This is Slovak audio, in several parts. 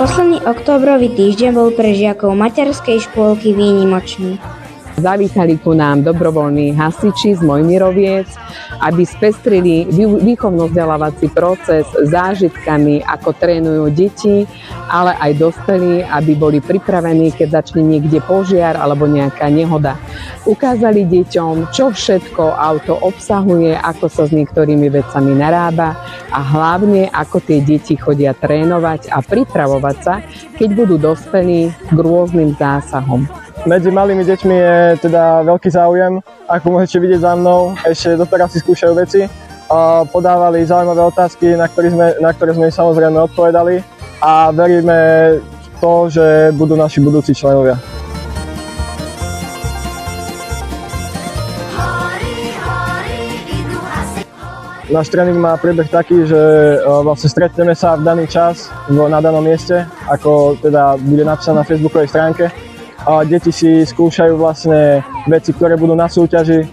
Posledný októbrový týždeň bol pre žiakov materskej škôlky výnimočný. Zavítali ku nám dobrovoľní hasiči z Mojmiroviec, aby spestrili výchovno-vzdelávací proces zážitkami, ako trénujú deti, ale aj dospelí, aby boli pripravení, keď začne niekde požiar alebo nejaká nehoda. Ukázali deťom, čo všetko auto obsahuje, ako sa s niektorými vecami narába a hlavne, ako tie deti chodia trénovať a pripravovať sa, keď budú dospelí k rôznym zásahom. Medzi malými deťmi je teda veľký záujem, ako môžete vidieť za mnou, ešte doteraz si skúšajú veci. Podávali zaujímavé otázky, na ktoré sme samozrejme odpovedali a veríme v to, že budú naši budúci členovia. Náš tréning má priebeh taký, že vlastne stretneme sa v daný čas na danom mieste, ako teda bude napísané na facebookovej stránke. Deti si skúšajú vlastne veci, ktoré budú na súťaži.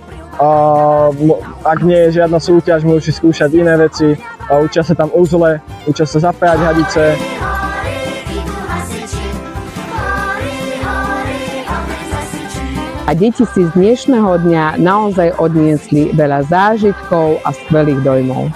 Ak nie je žiadna súťaž, môžu si skúšať iné veci. Učia sa tam uzle, učia sa zapájať hadice. A deti si z dnešného dňa naozaj odniesli veľa zážitkov a skvelých dojmov.